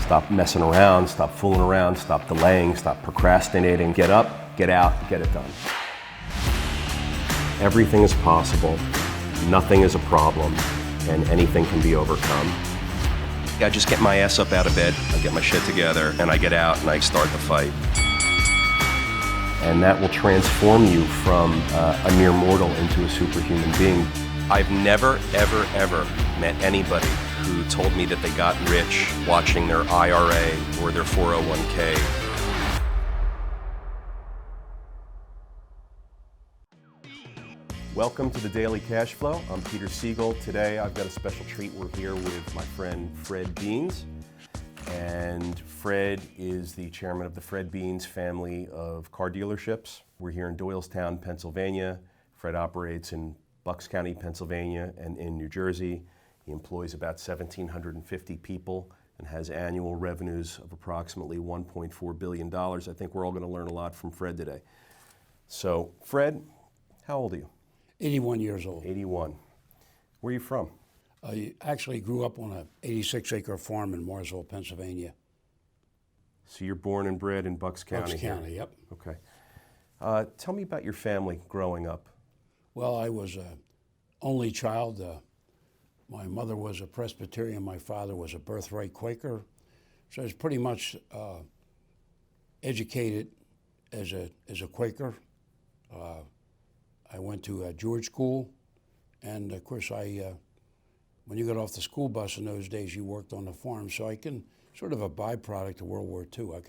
Stop messing around, stop fooling around, stop delaying, stop procrastinating. Get up, get out, get it done. Everything is possible, nothing is a problem, and anything can be overcome. I just get my ass up out of bed, I get my shit together, and I get out and I start the fight. And that will transform you from a mere mortal into a superhuman being. I've never, ever, ever met anybody who told me that they got rich watching their IRA or their 401k. Welcome to the Daily Cash Flow. I'm Peter Siegel. Today I've got a special treat. We're here with my friend Fred Beans. And Fred is the chairman of the Fred Beans family of car dealerships. We're here in Doylestown, Pennsylvania. Fred operates in Bucks County, Pennsylvania, and in New Jersey. He employs about 1,750 people and has annual revenues of approximately $1.4 billion. I think we're all going to learn a lot from Fred today. So, Fred, how old are you? 81 years old. 81. Where are you from? I actually grew up on an 86-acre farm in Mooresville, Pennsylvania. So you're born and bred in Bucks County? Bucks County, here. Yep. Okay. Tell me about your family growing up. Well, I was an only child. My mother was a Presbyterian. My father was a birthright Quaker. So I was pretty much educated as a Quaker. I went to George School, and of course when you got off the school bus in those days, you worked on the farm. So I can sort of a byproduct of World War II. I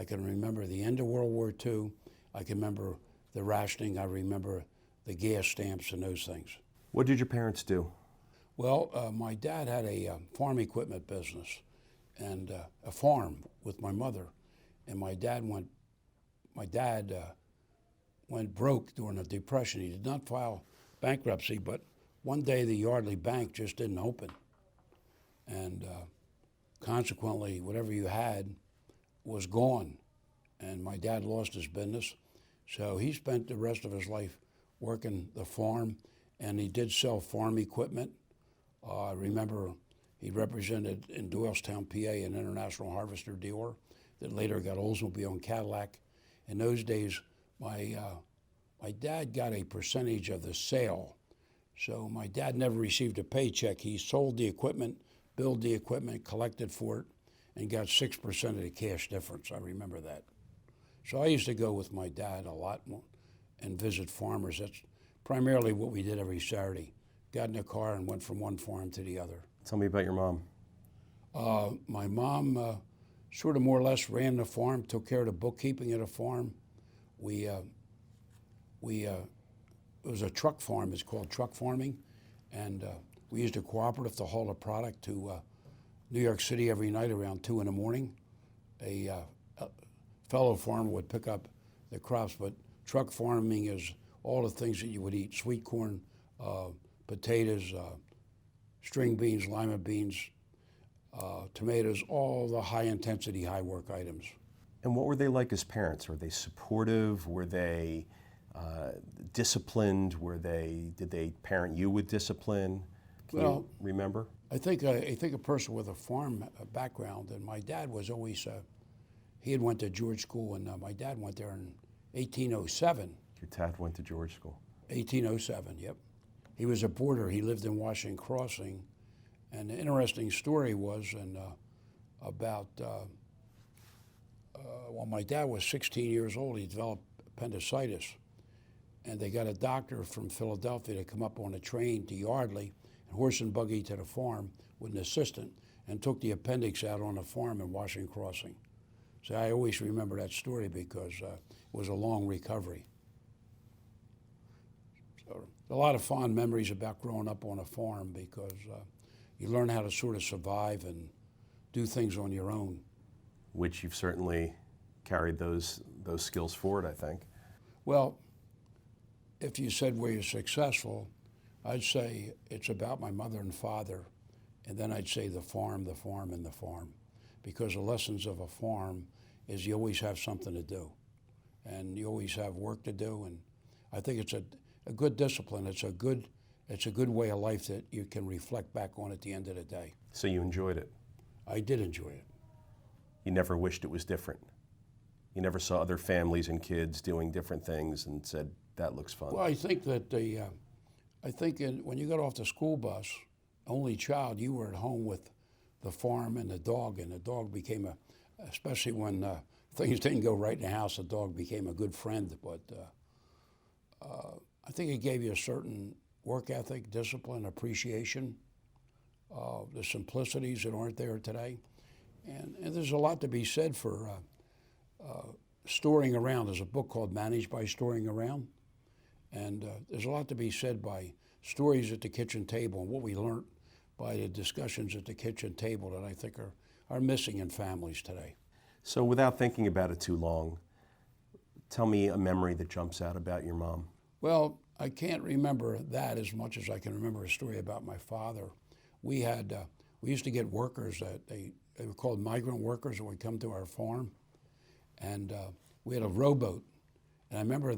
can remember the end of World War II. I can remember the rationing. I remember the gas stamps and those things. What did your parents do? Well, my dad had a farm equipment business and a farm with my mother, and my dad went broke during the Depression. He did not file bankruptcy, but one day the Yardley Bank just didn't open, and consequently, whatever you had was gone, and my dad lost his business, so he spent the rest of his life working the farm, and he did sell farm equipment. I remember he represented in Doylestown, PA, an international harvester dealer that later got Oldsmobile and Cadillac. In those days, my dad got a percentage of the sale. So my dad never received a paycheck. He sold the equipment, billed the equipment, collected for it, and got 6% of the cash difference. I remember that. So I used to go with my dad a lot and visit farmers. That's primarily what we did every Saturday. Got in a car and went from one farm to the other. Tell me about your mom. My mom sort of more or less ran the farm, took care of the bookkeeping of the farm. It was a truck farm. It's called truck farming, and we used a cooperative to haul a product to New York City every night around 2 in the morning. A fellow farmer would pick up the crops, but truck farming is all the things that you would eat: sweet corn, potatoes, string beans, lima beans, tomatoes, all the high-intensity, high-work items. And what were they like as parents? Were they supportive? Were they disciplined? Did they parent you with discipline? Can you remember? I think a person with a farm background, and my dad was always, he had went to George School, and my dad went there in 1807. Your dad went to George School? 1807, yep. He was a boarder. He lived in Washington Crossing. And the interesting story was when my dad was 16 years old, he developed appendicitis. And they got a doctor from Philadelphia to come up on a train to Yardley, and horse and buggy to the farm with an assistant, and took the appendix out on the farm in Washington Crossing. So I always remember that story because it was a long recovery. So a lot of fond memories about growing up on a farm because you learn how to sort of survive and do things on your own. Which you've certainly carried those skills forward, I think. Well, if you said were you successful, I'd say it's about my mother and father, and then I'd say the farm, and the farm. Because the lessons of a farm is you always have something to do, and you always have work to do, and I think it's a good discipline. It's a good way of life that you can reflect back on at the end of the day. So you enjoyed it? I did enjoy it. You never wished it was different. You never saw other families and kids doing different things and said, that looks fun. Well, I think that when you got off the school bus, only child, you were at home with the farm and the dog became especially when things didn't go right in the house, the dog became a good friend. But I think it gave you a certain work ethic, discipline, appreciation, the simplicities that aren't there today. And there's a lot to be said for storing around. There's a book called Managed by Storing Around. And there's a lot to be said by stories at the kitchen table and what we learned by the discussions at the kitchen table that I think are missing in families today. So without thinking about it too long, tell me a memory that jumps out about your mom. Well, I can't remember that as much as I can remember a story about my father. We used to get workers that they were called migrant workers that would come to our farm, and we had a rowboat. And I remember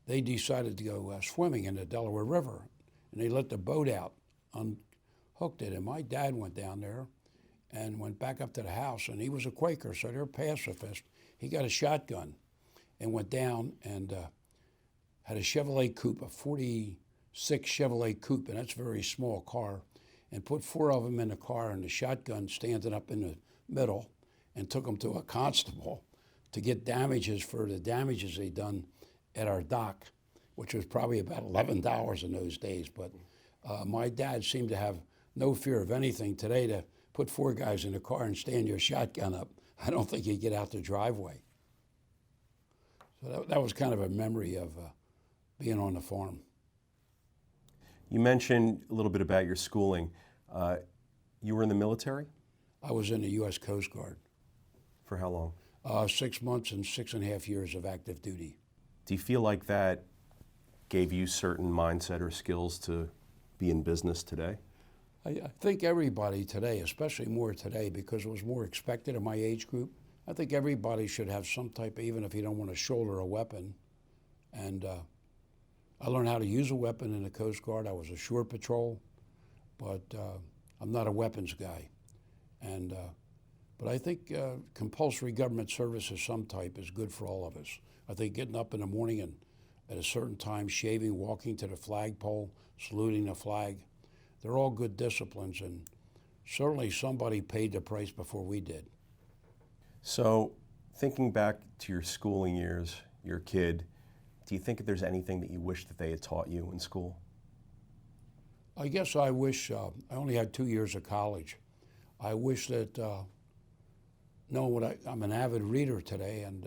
they decided to go swimming in the Delaware River, and they let the boat out, unhooked it, and my dad went down there and went back up to the house, and he was a Quaker, so they're pacifist. He got a shotgun and went down and had a Chevrolet Coupe, a 46 Chevrolet Coupe, and that's a very small car, and put 4 of them in the car and the shotgun standing up in the middle, and took them to a constable to get damages for the damages they'd done at our dock, which was probably about $11 in those days. But my dad seemed to have no fear of anything. Today, to put 4 guys in a car and stand your shotgun up, I don't think he'd get out the driveway. So that was kind of a memory of being on the farm. You mentioned a little bit about your schooling. You were in the military? I was in the U.S. Coast Guard. For how long? 6 months and 6.5 years of active duty. Do you feel like that gave you certain mindset or skills to be in business today? I think everybody today, especially more today, because it was more expected in my age group, I think everybody should have some type, even if you don't want to shoulder a weapon. And I learned how to use a weapon in the Coast Guard. I was a shore patrol, but I'm not a weapons guy. And but I think compulsory government service of some type is good for all of us. I think getting up in the morning and at a certain time, shaving, walking to the flagpole, saluting the flag, they're all good disciplines, and certainly somebody paid the price before we did. So thinking back to your schooling years, your kid, do you think there's anything that you wish that they had taught you in school? I guess I wish, I only had 2 years of college. I wish that, I'm an avid reader today, and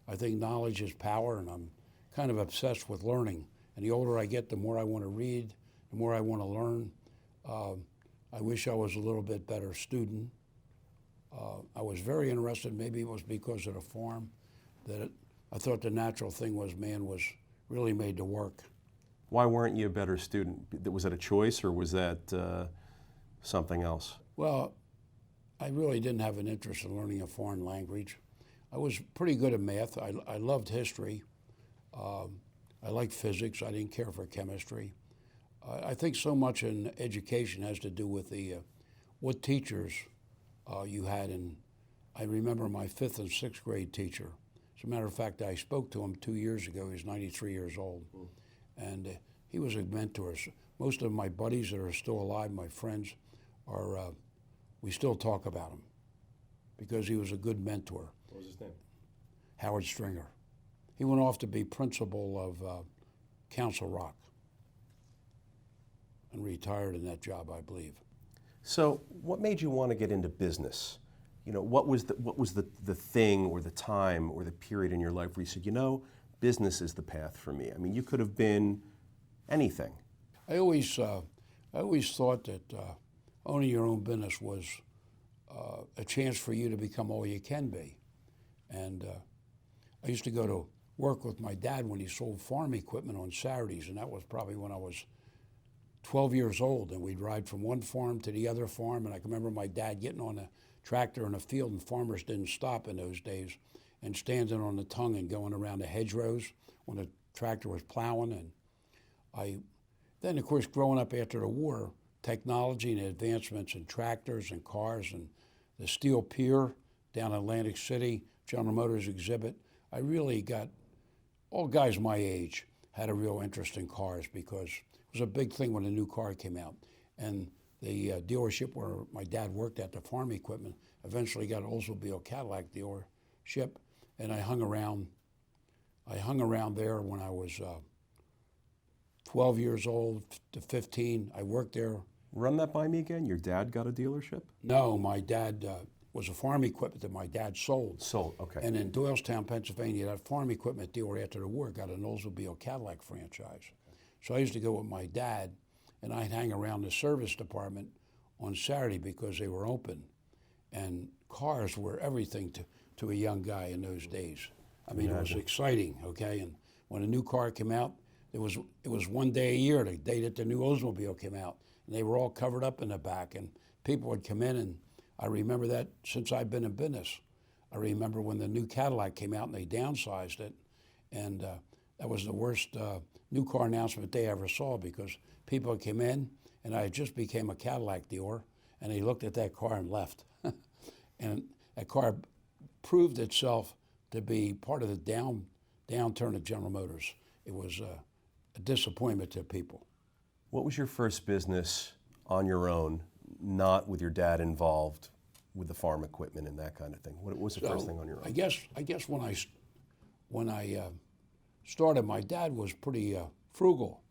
I think knowledge is power, and I'm kind of obsessed with learning. And the older I get, the more I want to read, the more I want to learn. I wish I was a little bit better student. I was very interested, maybe it was because of the farm, that I thought the natural thing was man was really made to work. Why weren't you a better student? Was that a choice, or was that something else? Well, I really didn't have an interest in learning a foreign language. I was pretty good at math. I loved history. I liked physics. I didn't care for chemistry. I think so much in education has to do with what teachers you had. And I remember my 5th and 6th grade teacher. As a matter of fact, I spoke to him 2 years ago. He's 93 years old. And he was a mentor. Most of my buddies that are still alive, my friends, we still talk about him because he was a good mentor. What was his name? Howard Stringer. He went off to be principal of Council Rock and retired in that job, I believe. So what made you want to get into business? You know, what was the thing or the time or the period in your life where you said, you know, business is the path for me? I mean, you could have been anything. I always thought that owning your own business was a chance for you to become all you can be. And I used to go to work with my dad when he sold farm equipment on Saturdays, and that was probably when I was 12 years old, and we'd ride from one farm to the other farm, and I can remember my dad getting on a tractor in a field, and farmers didn't stop in those days, and standing on the tongue and going around the hedgerows when the tractor was plowing. And then of course growing up after the war, technology and advancements in tractors and cars and the Steel Pier down in Atlantic City, General Motors exhibit. I really got, all guys my age had a real interest in cars because it was a big thing when a new car came out. And the dealership where my dad worked at, the farm equipment, eventually got an Oldsmobile Cadillac dealership, and I hung around there when I was 12 years old to 15. I worked there. Run that by me again. Your dad got a dealership? No, my dad was a farm equipment that my dad sold. Sold, okay. And in Doylestown, Pennsylvania, that farm equipment dealer after the war got an Oldsmobile Cadillac franchise. So I used to go with my dad, and I'd hang around the service department on Saturday because they were open. And cars were everything to a young guy in those days. I mean, it was exciting, okay? And when a new car came out, it was one day a year, the day that the new Oldsmobile came out. And they were all covered up in the back, and people would come in, and I remember that since I've been in business. I remember when the new Cadillac came out and they downsized it, and that was the worst new car announcement they ever saw because people came in, and I just became a Cadillac dealer, and they looked at that car and left. And that car proved itself to be part of the downturn of General Motors. It was a disappointment to people. What was your first business on your own, not with your dad involved with the farm equipment and that kind of thing? What was the first thing on your own? I guess when I started, my dad was pretty frugal,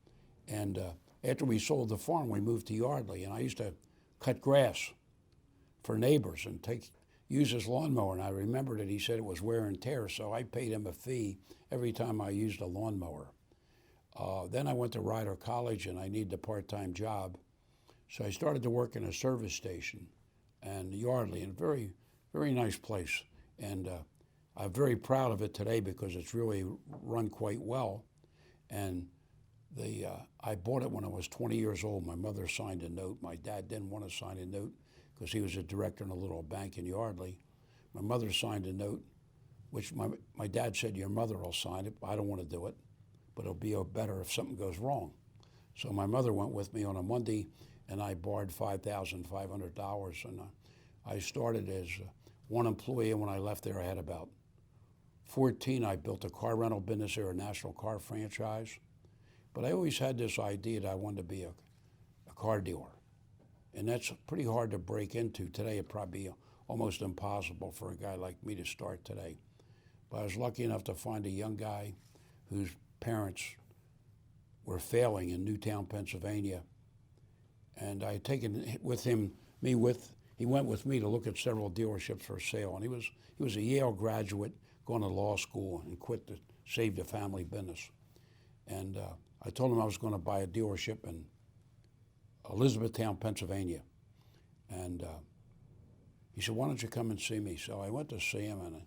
and after we sold the farm, we moved to Yardley, and I used to cut grass for neighbors and use his lawnmower. And I remember that he said it was wear and tear, so I paid him a fee every time I used a lawnmower. Then I went to Rider College, and I needed a part-time job. So I started to work in a service station and Yardley, and a very, very nice place. And I'm very proud of it today because it's really run quite well. And I bought it when I was 20 years old. My mother signed a note. My dad didn't want to sign a note because he was a director in a little bank in Yardley. My mother signed a note, which my dad said, your mother will sign it. I don't want to do it, but it'll be better if something goes wrong. So my mother went with me on a Monday, and I borrowed $5,500, and I started as one employee, and when I left there, I had about 14. I built a car rental business there, a national car franchise, but I always had this idea that I wanted to be a car dealer, and that's pretty hard to break into. Today, it'd probably be almost impossible for a guy like me to start today, but I was lucky enough to find a young guy whose parents were failing in Newtown, Pennsylvania, and I had taken with him, he went with me to look at several dealerships for sale, and he was a Yale graduate, going to law school, and quit to save the family business. And I told him I was going to buy a dealership in Elizabethtown, Pennsylvania, and he said, why don't you come and see me? So I went to see him, and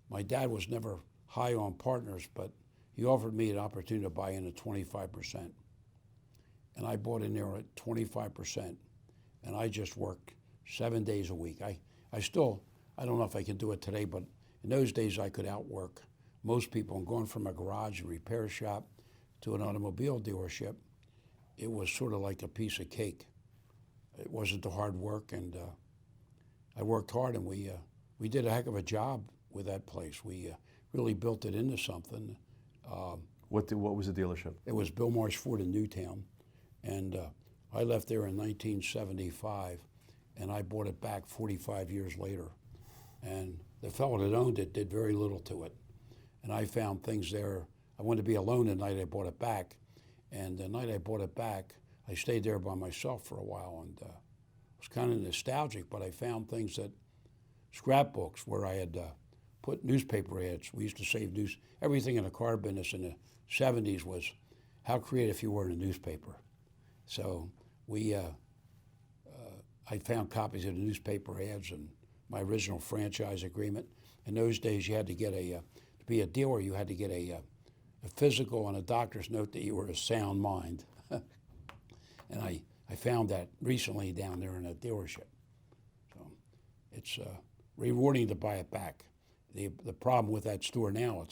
my dad was never high on partners, but he offered me an opportunity to buy in at 25%. And I bought in there at 25%, and I just worked 7 days a week. I don't know if I can do it today, but in those days I could outwork most people. And going from a garage and repair shop to an automobile dealership, it was sort of like a piece of cake. It wasn't the hard work, and I worked hard, and we did a heck of a job with that place. We really built it into something. What was the dealership? It was Bill Marsh Ford in Newtown, and I left there in 1975, and I bought it back 45 years later. And the fellow that owned it did very little to it, and I found things there. I wanted to be alone the night I bought it back, and the night I bought it back, I stayed there by myself for a while, and it was kind of nostalgic, but I found things that, scrapbooks where I had put newspaper ads. We used to save everything in the car business in the 70s was how creative you were in a newspaper. So I found copies of the newspaper ads and my original franchise agreement. In those days, you had to get to be a dealer, you had to get a physical and a doctor's note that you were of sound mind. And I found that recently down there in that dealership. So it's rewarding to buy it back. The problem with that store now,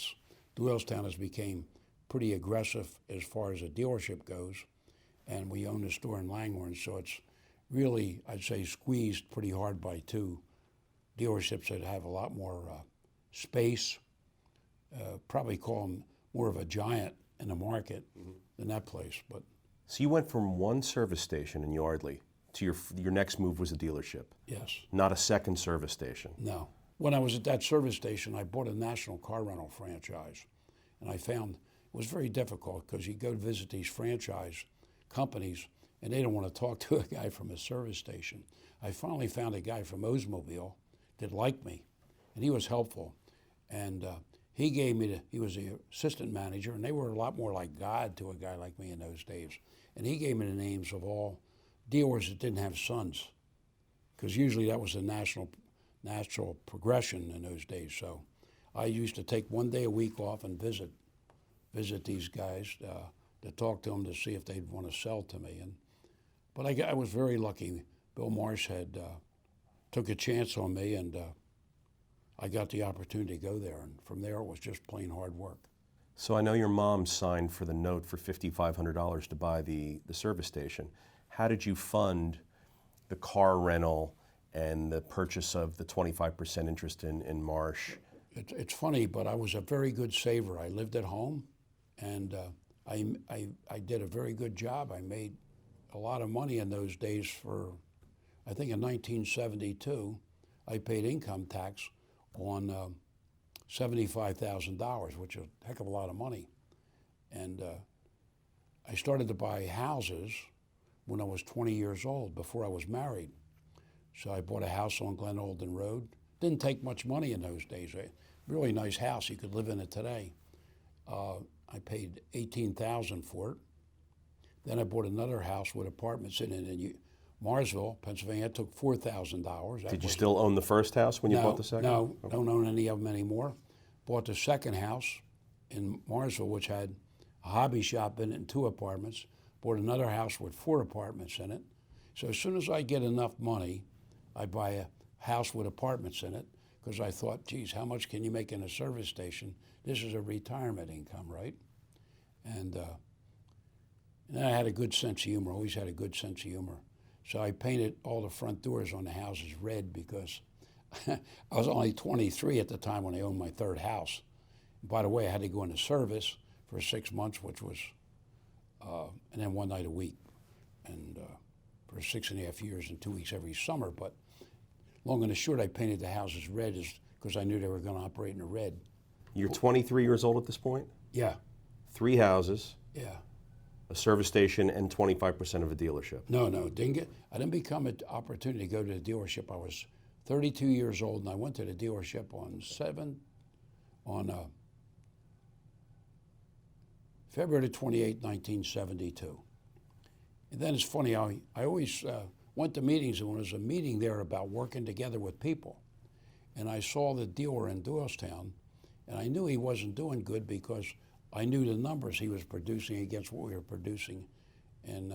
Doylestown has become pretty aggressive as far as a dealership goes, and we own a store in Langhorne, so it's really, I'd say, squeezed pretty hard by two dealerships that have a lot more space. Probably call them more of a giant in the market than that place. But So you went from one service station in Yardley to your next move was a dealership, yes, not a second service station. no. When I was at that service station, I bought a national car rental franchise, and I found it was very difficult because you go to visit these franchise companies, and they don't want to talk to a guy from a service station. I finally found a guy from Oldsmobile that liked me, and he was helpful. And he gave me he was the assistant manager, and they were a lot more like God to a guy like me in those days. And he gave me the names of all dealers that didn't have sons, because usually that was the natural progression in those days. So I used to take one day a week off and visit these guys to talk to them to see if they'd want to sell to me. But I was very lucky. Bill Marsh had took a chance on me, and I got the opportunity to go there. And from there, it was just plain hard work. So I know your mom signed for the note for $5,500 to buy the service station. How did you fund the car rental and the purchase of the 25% interest in Marsh? It's funny, but I was a very good saver. I lived at home, and I did a very good job. I made a lot of money in those days. I think in 1972, I paid income tax on $75,000, which is a heck of a lot of money. And I started to buy houses when I was 20 years old, before I was married. So I bought a house on Glen Olden Road. Didn't take much money in those days. A really nice house. You could live in it today. I paid $18,000 for it. Then I bought another house with apartments in it in Marsville, Pennsylvania. It took $4,000. Did you still own the first house when you bought the second? No, don't own any of them anymore. Bought the second house in Marsville, which had a hobby shop in it and 2 apartments. Bought another house with 4 apartments in it. So as soon as I get enough money, I buy a house with apartments in it, because I thought, geez, how much can you make in a service station? This is a retirement income, right? And then I had a good sense of humor, always had a good sense of humor. So I painted all the front doors on the houses red, because I was only 23 at the time when I owned my 3rd house. And by the way, I had to go into service for 6 months, which was, and then 1 night a week, and for 6.5 years and 2 weeks every summer. But long and the short, I painted the houses red because I knew they were going to operate in the red. You're 23 years old at this point? Yeah. 3 houses, Yeah. a service station, and 25% of a dealership. No, I didn't become an opportunity to go to the dealership. I was 32 years old, and I went to the dealership on February 28, 1972. And then it's funny, I always went to meetings, and when there was a meeting there about working together with people, and I saw the dealer in Doylestown, and I knew he wasn't doing good because I knew the numbers he was producing against what we were producing in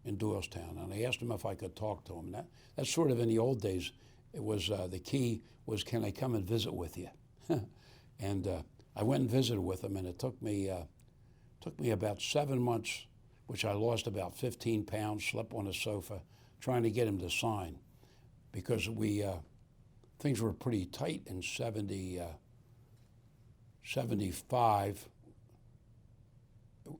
Doylestown. And I asked him if I could talk to him. That's sort of in the old days. It was the key was, can I come and visit with you? And I went and visited with him, and it took me about 7 months, which I lost about 15 pounds, slept on a sofa, trying to get him to sign, because things were pretty tight in 75.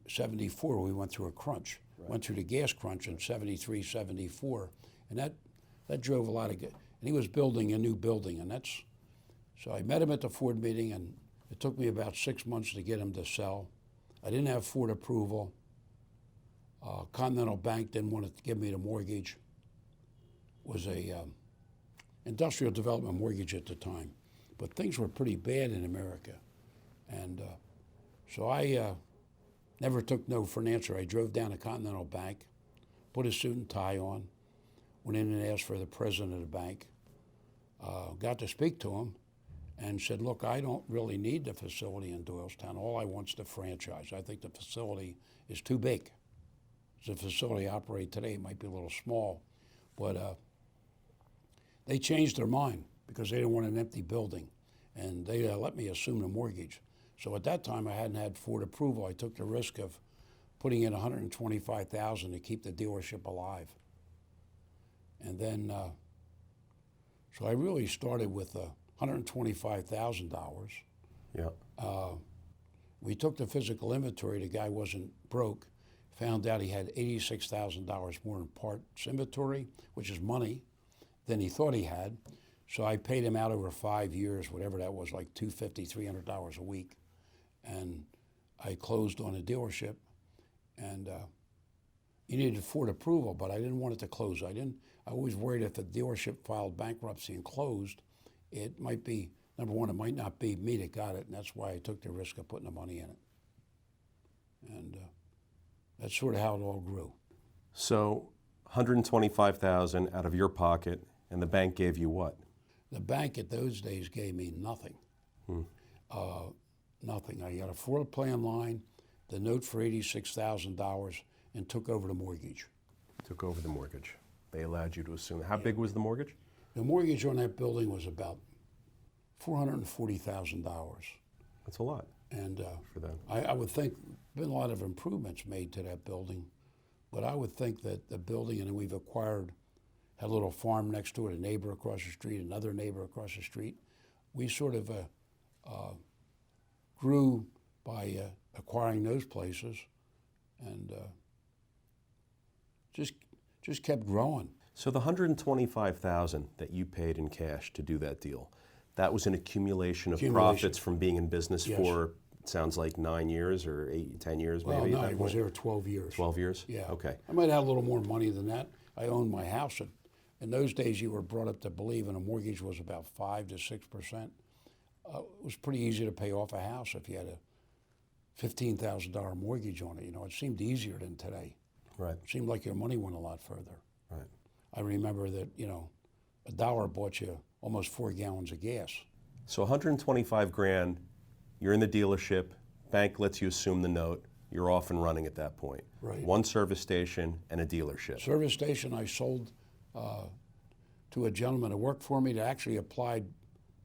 74, we went through a crunch. Right. Went through the gas crunch in 73, 74, and that drove a lot of good. And he was building a new building, and so I met him at the Ford meeting, and it took me about 6 months to get him to sell. I didn't have Ford approval. Continental Bank didn't want to give me the mortgage. It was a industrial development mortgage at the time, but things were pretty bad in America, and so I never took no for an answer. I drove down to Continental Bank, put a suit and tie on, went in and asked for the president of the bank, got to speak to him, and said, look, I don't really need the facility in Doylestown. All I want is the franchise. I think the facility is too big. The facility I operate today might be a little small, but they changed their mind because they didn't want an empty building, and they let me assume the mortgage. So at that time, I hadn't had Ford approval. I took the risk of putting in $125,000 to keep the dealership alive. And then So I really started with $125,000. Yeah. We took the physical inventory. The guy wasn't broke. Found out he had $86,000 more in parts inventory, which is money, than he thought he had. So I paid him out over 5 years, whatever that was, like $250, $300 a week. And I closed on a dealership. And you needed Ford approval, but I didn't want it to close. I always worried if the dealership filed bankruptcy and closed, it might be, number one, it might not be me that got it, and that's why I took the risk of putting the money in it. And that's sort of how it all grew. So, 125,000 out of your pocket, and the bank gave you what? The bank at those days gave me nothing. Nothing. I got a floor plan line, the note for $86,000, and took over the mortgage. Took over the mortgage. They allowed you to assume. How big was the mortgage? The mortgage on that building was about $440,000. That's a lot. And for them. I would think been a lot of improvements made to that building, but I would think that the building, and we've acquired, had a little farm next to it, a neighbor across the street, another neighbor across the street. We sort of grew by acquiring those places, and just kept growing. So the 125,000 that you paid in cash to do that deal, that was an accumulation of profits from being in business for, it sounds like 9 years or 10 years maybe? Well, no, I was there 12 years. 12 years? Yeah. Okay. I might have a little more money than that. I owned my house. In those days, you were brought up to believe, and a mortgage was about 5 to 6%. It was pretty easy to pay off a house if you had a $15,000 mortgage on it. You know, it seemed easier than today. Right. It seemed like your money went a lot further. Right. I remember that, you know, $1 bought you almost 4 gallons of gas. So 125 grand, you're in the dealership, bank lets you assume the note, you're off and running at that point. Right. One service station and a dealership. Service station I sold to a gentleman who worked for me that actually applied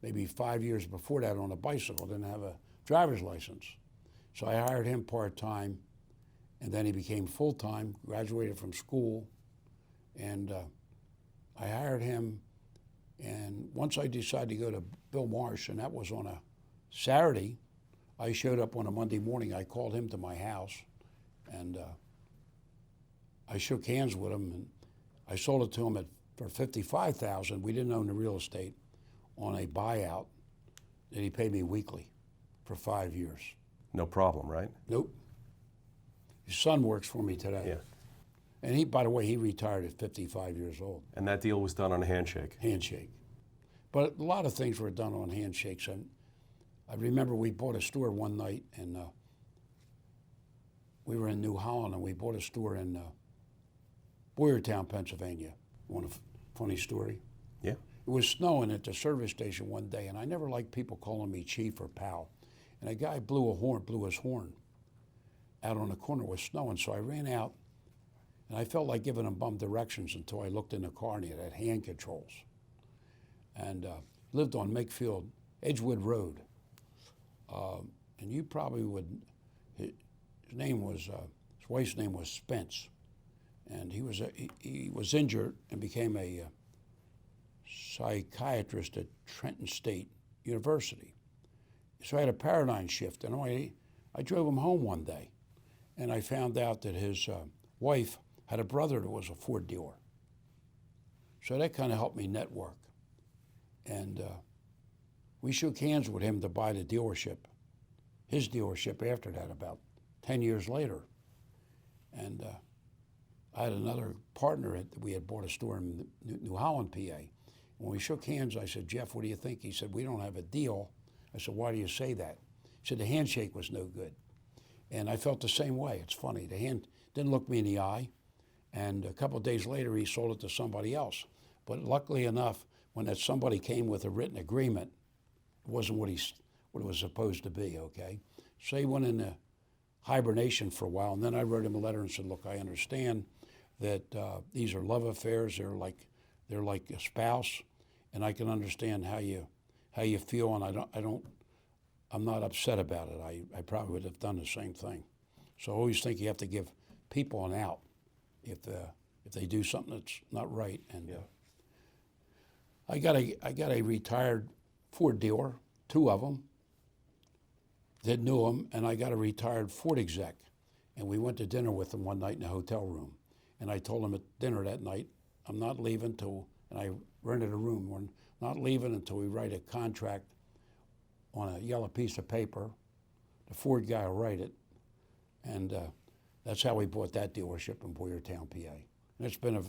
maybe 5 years before that on a bicycle, didn't have a driver's license. So I hired him part-time, and then he became full-time, graduated from school, and I hired him. And once I decided to go to Bill Marsh, and that was on a Saturday, I showed up on a Monday morning. I called him to my house, and I shook hands with him, and I sold it to him for $55,000. We didn't own the real estate, on a buyout that he paid me weekly for 5 years. No problem, right? Nope. His son works for me today. Yeah. And he, by the way, he retired at 55 years old. And that deal was done on a handshake. Handshake. But a lot of things were done on handshakes. And I remember we bought a store one night, and we were in New Holland, and we bought a store in Boyertown, Pennsylvania. You want a funny story? Yeah. It was snowing at the service station one day, and I never liked people calling me chief or pal. And a guy blew his horn out on the corner. It was snowing, so I ran out, and I felt like giving him bum directions until I looked in the car, and he had hand controls. And lived on Makefield, Edgewood Road. And you probably would, his wife's name was Spence. And he was injured and became a psychiatrist at Trenton State University. So I had a paradigm shift, and I drove him home one day, and I found out that his wife had a brother that was a Ford dealer. So that kind of helped me network. And we shook hands with him to buy the dealership, his dealership after that, about 10 years later. And I had another partner we had bought a store in New Holland, PA. When we shook hands, I said, Jeff, what do you think? He said, we don't have a deal. I said, why do you say that? He said, the handshake was no good. And I felt the same way. It's funny. The hand didn't look me in the eye. And a couple of days later, he sold it to somebody else. But luckily enough, when that somebody came with a written agreement, it wasn't what it was supposed to be, okay? So he went into hibernation for a while, and then I wrote him a letter and said, look, I understand that these are love affairs. They're like a spouse, and I can understand how you feel, and I'm not upset about it. I probably would have done the same thing. So I always think you have to give people an out if they do something that's not right. And I got a retired Ford dealer, two of them, that knew him, and I got a retired Ford exec. And we went to dinner with him one night in a hotel room. And I told him at dinner that night, I'm not leaving till, and I rented a room, we're not leaving until we write a contract on a yellow piece of paper. The Ford guy will write it. And that's how we bought that dealership in Boyertown, PA. And it's been a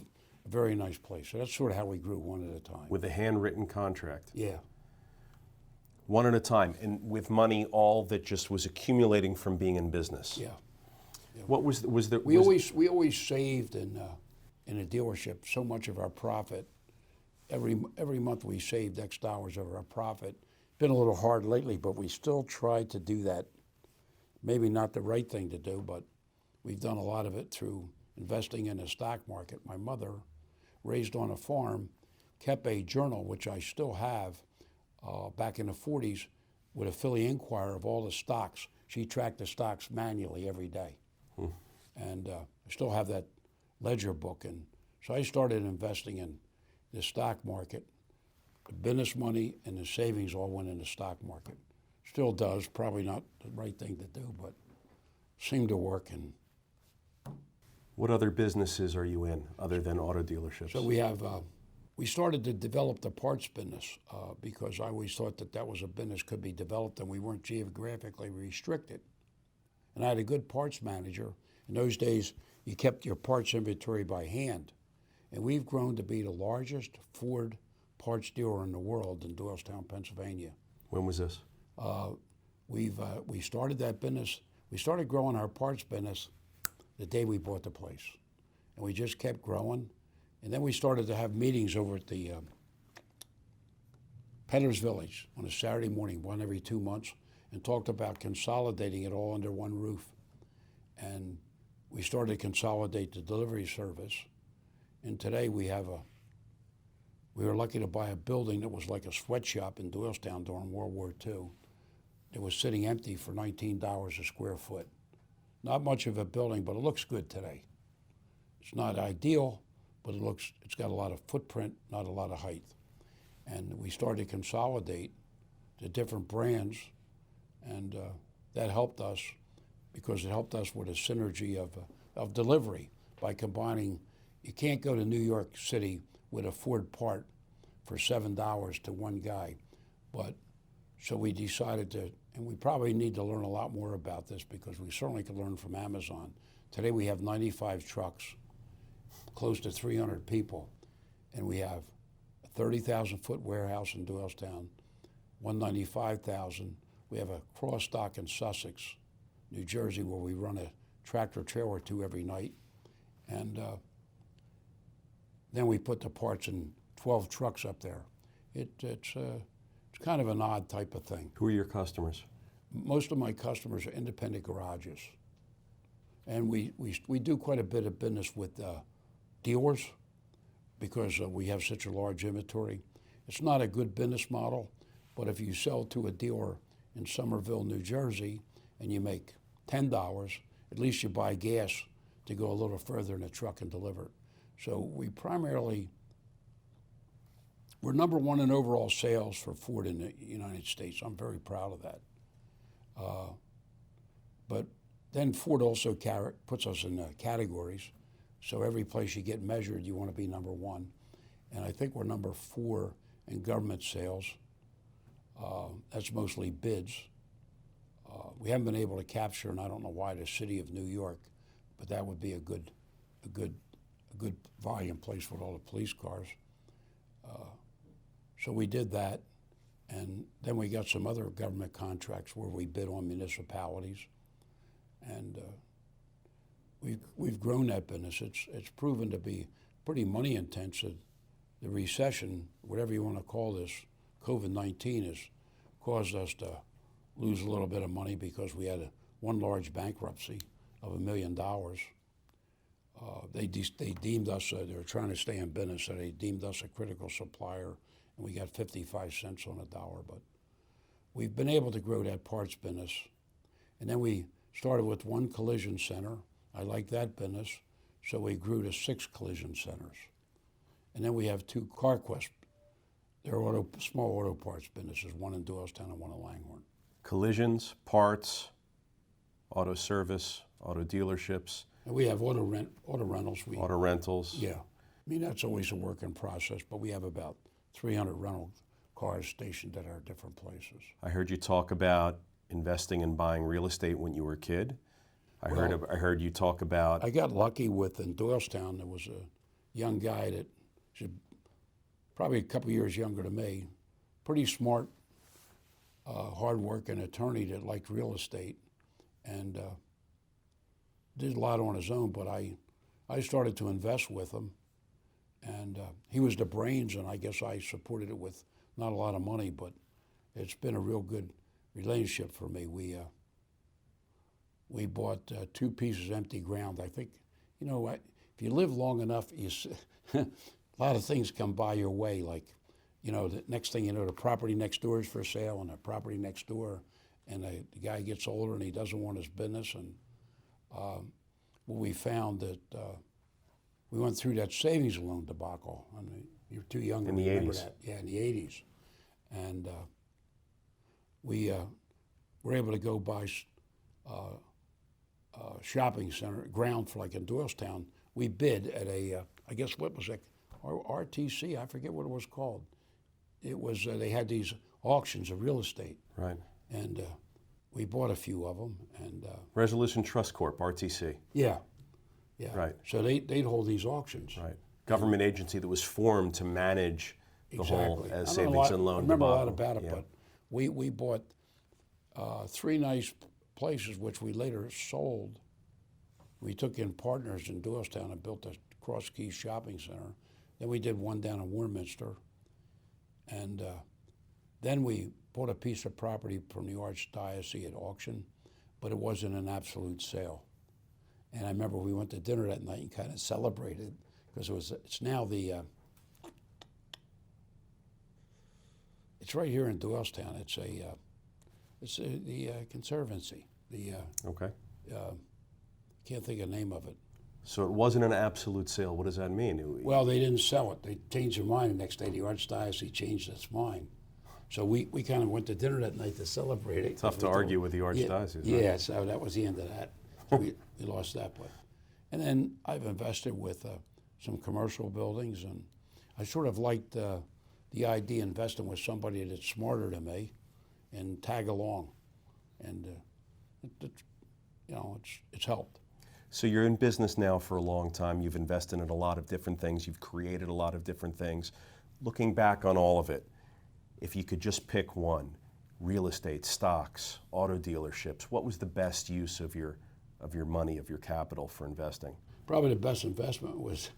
very nice place. So that's sort of how we grew, one at a time. With a handwritten contract. Yeah. One at a time, and with money all that just was accumulating from being in business. Yeah. What was there? We always saved in a dealership so much of our profit. Every month we saved X dollars of our profit. Been a little hard lately, but we still try to do that. Maybe not the right thing to do, but we've done a lot of it through investing in the stock market. My mother, raised on a farm, kept a journal, which I still have, back in the 40s, with a Philly Inquirer of all the stocks. She tracked the stocks manually every day. And I still have that ledger book. And so I started investing in the stock market. The business money and the savings all went in the stock market. Still does, probably not the right thing to do, but seemed to work. And What other businesses are you in other than auto dealerships? so we started to develop the parts business because I always thought that was a business could be developed and we weren't geographically restricted. And I had a good parts manager. In those days, you kept your parts inventory by hand. And we've grown to be the largest Ford parts dealer in the world in Doylestown, Pennsylvania. When was this? We started that business. We started growing our parts business the day we bought the place. And we just kept growing. And then we started to have meetings over at the Peddler's Village on a Saturday morning, one every 2 months, and talked about consolidating it all under one roof. And we started to consolidate the delivery service. And today we were lucky to buy a building that was like a sweatshop in Doylestown during World War II. It was sitting empty for $19 a square foot. Not much of a building, but it looks good today. It's not ideal, but it's got a lot of footprint, not a lot of height. And we started to consolidate the different brands, and that helped us because it helped us with a synergy of delivery by combining. You can't go to New York City with a Ford part for $7 to one guy. But so we decided to, and we probably need to learn a lot more about this because we certainly could learn from Amazon. Today we have 95 trucks, close to 300 people, and we have a 30,000 foot warehouse in Doylestown, 195,000. We have a cross dock in Sussex, New Jersey, where we run a tractor trailer or two every night. And then we put the parts in 12 trucks up there. It's kind of an odd type of thing. Who are your customers? Most of my customers are independent garages. And we do quite a bit of business with dealers because we have such a large inventory. It's not a good business model, but if you sell to a dealer in Somerville, New Jersey, and you make $10, at least you buy gas to go a little further in the truck and deliver it. So we're number one in overall sales for Ford in the United States. I'm very proud of that. But then Ford also puts us in categories. So every place you get measured, you want to be number one. And I think we're number 4 in government sales. That's mostly bids. We haven't been able to capture, and I don't know why, the city of New York, but that would be a good volume place with all the police cars. So we did that, and then we got some other government contracts where we bid on municipalities, and we've grown that business. It's proven to be pretty money intensive. The recession, whatever you want to call this, COVID-19 has caused us to lose a little bit of money because we had one large bankruptcy of $1 million. They deemed us, they were trying to stay in business, so they deemed us a critical supplier, and we got 55 cents on the dollar. But we've been able to grow that parts business. And then we started with one collision center. I like that business, so we grew to 6 collision centers. And then we have 2 CarQuest They're small auto parts businesses, one in Doylestown and one in Langhorne. Collisions, parts, auto service, auto dealerships, And we have auto rentals. auto rentals. Yeah. I mean, that's always a work in process, but we have about 300 rental cars stationed at our different places. I heard you talk about investing and buying real estate when you were a kid. I heard you talk about. I got lucky in Doylestown. There was a young guy that was probably a couple years younger than me, pretty smart, hard-working attorney that liked real estate, and did a lot on his own. But I started to invest with him, and he was the brains, and I guess I supported it with not a lot of money, but it's been a real good relationship for me. We bought 2 pieces of empty ground. I think, if you live long enough, a lot of things come by your way. Like, the next thing you know, the property next door is for sale, and the property next door, and the guy gets older and he doesn't want his business. And we found that we went through that savings loan debacle. I mean, you're too young to remember that. Yeah, in the 80s. And we were able to go buy shopping center ground for, like in Doylestown. We bid at I guess what was it, RTC? I forget what it was called. It was they had these auctions of real estate, Right. and we bought a few of them. And Resolution Trust Corp, RTC. yeah. Right. So they'd hold these auctions. Right. Government agency that was formed to manage the whole Exactly. savings and loan I remember a lot debacle. about it, Yeah. but we bought 3 nice places, which we later sold. We took in partners in Doylestown and built a Cross Keys shopping center. Then we did one down in Warminster. And then we bought a piece of property from the Archdiocese at auction, but it wasn't an absolute sale. And I remember we went to dinner that night and kind of celebrated, because it's now it's right here in Doylestown. It's the Conservancy. Okay. Can't think of the name of it. So it wasn't an absolute sale. What does that mean? Well, they didn't sell it. They changed their mind the next day. The Archdiocese changed its mind. So we kind of went to dinner that night to celebrate it. Tough to argue with the Archdiocese. Yeah, right? so that was the end of that. we lost that. And then I've invested with some commercial buildings, and I sort of liked the idea of investing with somebody that's smarter than me and tag along. And it's helped. So you're in business now for a long time. You've invested in a lot of different things. You've created a lot of different things. Looking back on all of it, if you could just pick one, real estate, stocks, auto dealerships, what was the best use of your money, of your capital for investing? Probably the best investment was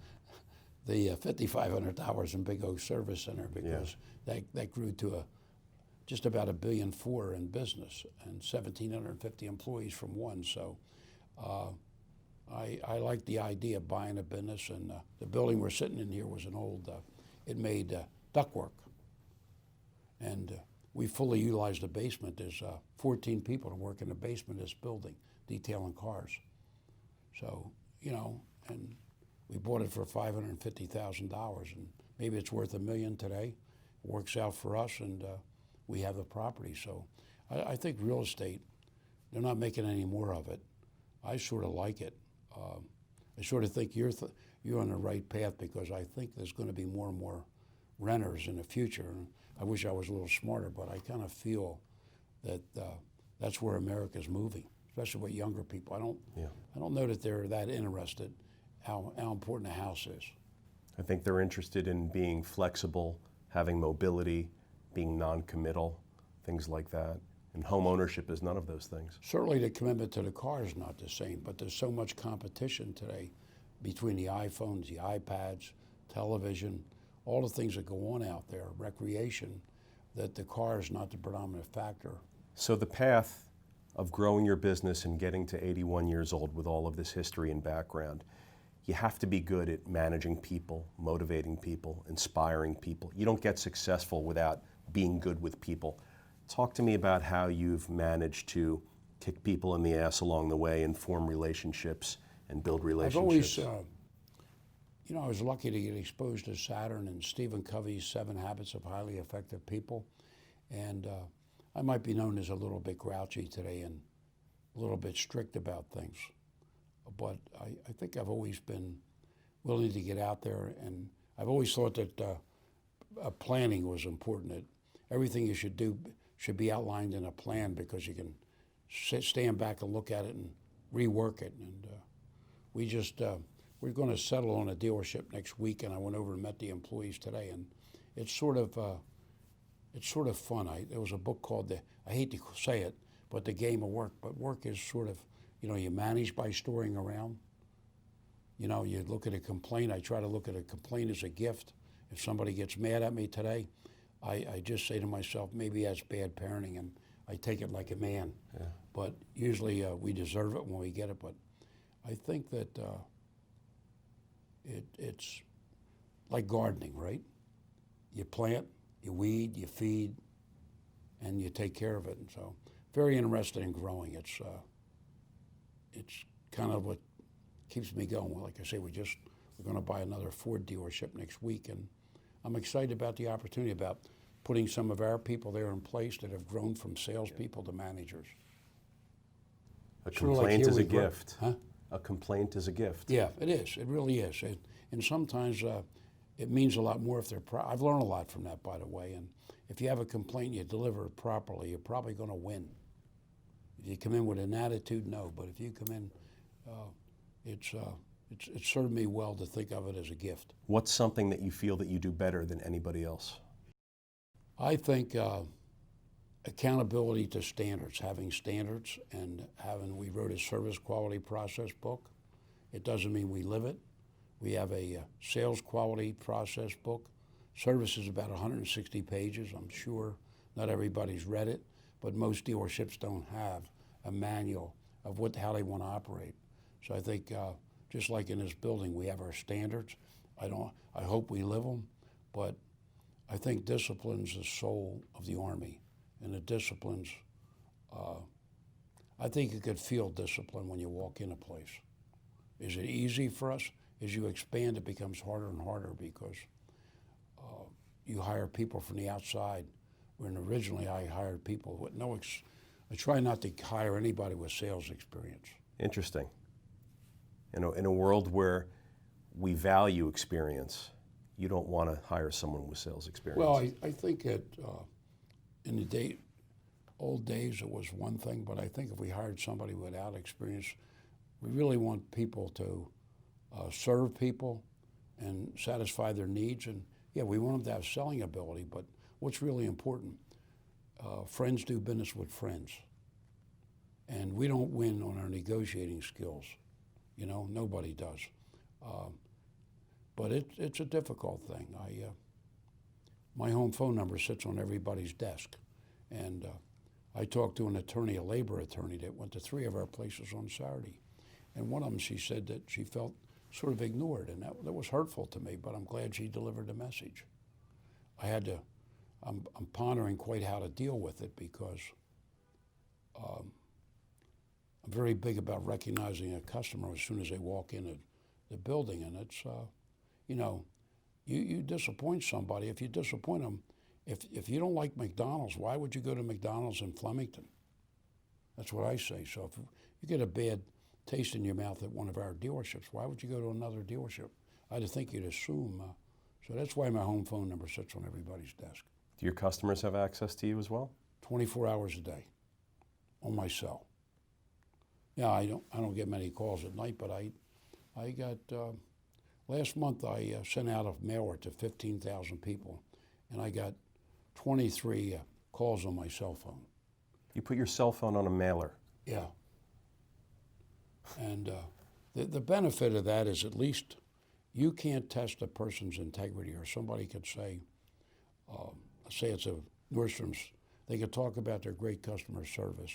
the 5,500 hours in Big Oak Service Center, because that grew to just about $1.4 billion in business and 1,750 employees from one. So I like the idea of buying a business, and the building we're sitting in here was an old, it made ductwork. And we fully utilized the basement. There's 14 people that work in the basement of this building, detailing cars. So, and we bought it for $550,000, and maybe it's worth $1 million today. It works out for us, and we have the property. So I think real estate, they're not making any more of it. I sort of like it. I sort of think you're on the right path, because I think there's going to be more and more renters in the future. And I wish I was a little smarter, but I kind of feel that that's where America's moving, especially with younger people. I don't know that they're that interested how important a house is. I think they're interested in being flexible, having mobility, being non-committal, things like that. And home ownership is none of those things. Certainly the commitment to the car is not the same, but there's so much competition today between the iPhones, the iPads, television, all the things that go on out there, recreation, that the car is not the predominant factor. So the path of growing your business and getting to 81 years old with all of this history and background, you have to be good at managing people, motivating people, inspiring people. You don't get successful without being good with people. Talk to me about how you've managed to kick people in the ass along the way and form relationships and build relationships. I've always, You know, I was lucky to get exposed to Saturn and Stephen Covey's 7 Habits of Highly Effective People. And I might be known as a little bit grouchy today and a little bit strict about things. But I think I've always been willing to get out there, and I've always thought that planning was important. That everything you should do should be outlined in a plan, because you can stand back and look at it and rework it. And we're going to settle on a dealership next week, and I went over and met the employees today, and it's sort of fun. There was a book called I hate to say it, but The Game of Work. But work is sort of, you manage by storing around. You look at a complaint. I try to look at a complaint as a gift. If somebody gets mad at me today, I just say to myself, maybe that's bad parenting, and I take it like a man. Yeah. But usually we deserve it when we get it. But I think that it's like gardening, right? You plant, you weed, you feed, and you take care of it. And so, very interested in growing. It's kind of what keeps me going. Well, like I say, we're going to buy another Ford dealership next week, and I'm excited about the opportunity, about putting some of our people there in place that have grown from salespeople to managers. A complaint is a gift. Huh? A complaint is a gift. Yeah, it is. It really is. And sometimes it means a lot more if they're I've learned a lot from that, by the way. And if you have a complaint and you deliver it properly, you're probably going to win. If you come in with an attitude, no. But if you come in, it's served me well to think of it as a gift. What's something that you feel that you do better than anybody else? I think accountability to standards, having standards, and we wrote a service quality process book. It doesn't mean we live it. We have a sales quality process book. Service is about 160 pages. I'm sure not everybody's read it, but most dealerships don't have a manual of how they want to operate. So I think just like in this building, we have our standards. I hope we live them, but I think discipline's the soul of the Army, and the disciplines. I think you could feel discipline when you walk in a place. Is it easy for us? As you expand, it becomes harder and harder, because you hire people from the outside, when originally I hired people with I try not to hire anybody with sales experience. Interesting. In a world where we value experience, you don't want to hire someone with sales experience. Well, I think that in the old days it was one thing, but I think if we hired somebody without experience, we really want people to serve people and satisfy their needs. And yeah, we want them to have selling ability, but what's really important, friends do business with friends. And we don't win on our negotiating skills. Nobody does. But it's a difficult thing. My home phone number sits on everybody's desk. And I talked to an attorney, a labor attorney, that went to 3 of our places on Saturday. And one of them, she said that she felt sort of ignored, and that was hurtful to me, but I'm glad she delivered the message. I'm pondering quite how to deal with it, because I'm very big about recognizing a customer as soon as they walk in the building, and it's, you disappoint somebody. If you disappoint them, if you don't like McDonald's, why would you go to McDonald's in Flemington? That's what I say. So if you get a bad taste in your mouth at one of our dealerships, why would you go to another dealership? I'd think you'd assume. So that's why my home phone number sits on everybody's desk. Do your customers have access to you as well? 24 hours a day on my cell. Yeah, I don't get many calls at night, but I got, last month I sent out a mailer to 15,000 people, and I got 23 calls on my cell phone. You put your cell phone on a mailer? Yeah. And the benefit of that is, at least you can't test a person's integrity, or somebody could say, say it's a Nordstrom's, they could talk about their great customer service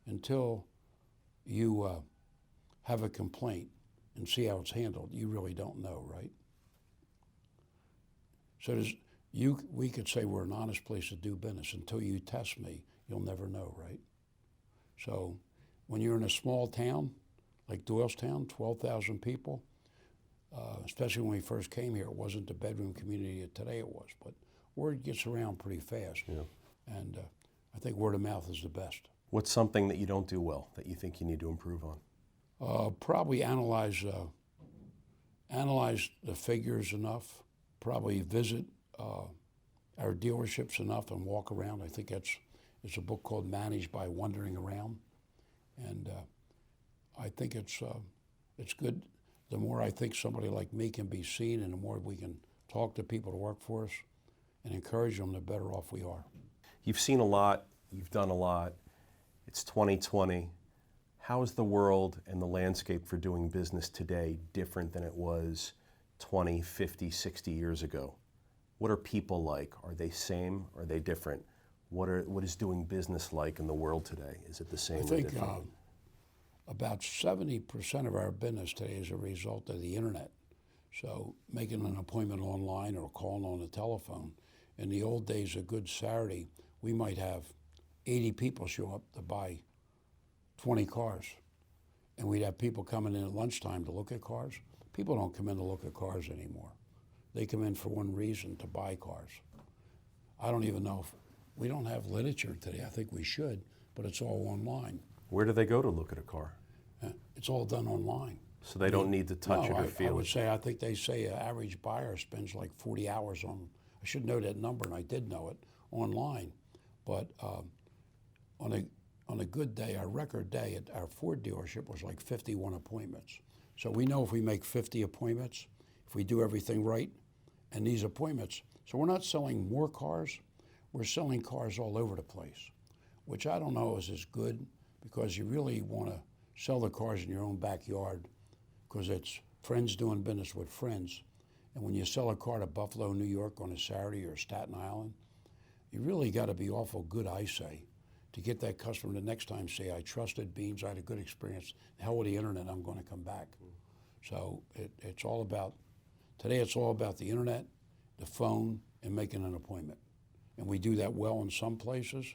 until you have a complaint and see how it's handled. You really don't know, right? So we could say we're an honest place to do business. Until you test me, you'll never know, right? So when you're in a small town, like Doylestown, 12,000 people, especially when we first came here. It wasn't the bedroom community that today it was, but word gets around pretty fast. Yeah. And I think word of mouth is the best. What's something that you don't do well that you think you need to improve on? Probably analyze the figures enough. Probably visit our dealerships enough and walk around. I think it's a book called Managed by Wandering Around, and I think it's good. The more I think somebody like me can be seen, and the more we can talk to people to work for us and encourage them, the better off we are. You've seen a lot. You've done a lot. It's 2020. How is the world and the landscape for doing business today different than it was 20, 50, 60 years ago? What are people like? Are they same? Are they different? What is doing business like in the world today? Is it the same I or think different? about 70% of our business today is a result of the internet. So making an appointment online or calling on the telephone. In the old days, a good Saturday, we might have 80 people show up to buy 20 cars. And we'd have people coming in at lunchtime to look at cars. People don't come in to look at cars anymore. They come in for one reason, to buy cars. I don't even know if we don't have literature today. I think we should, but it's all online. Where do they go to look at a car? It's all done online. So they don't need to touch it or I feel would it. say, I think they say an average buyer spends like 40 hours on, I should know that number, and I did know it, online. But on a good day, our record day at our Ford dealership was like 51 appointments. So we know if we make 50 appointments, if we do everything right, and these appointments, so we're not selling more cars, we're selling cars all over the place, which I don't know is as good, because you really want to sell the cars in your own backyard, because it's friends doing business with friends. And when you sell a car to Buffalo, New York on a Saturday, or Staten Island, you really got to be awful good, I say, to get that customer the next time say, I trusted Beans, I had a good experience, hell with the internet, I'm going to come back. So it's all about, today it's all about the internet, the phone, and making an appointment. And we do that well in some places.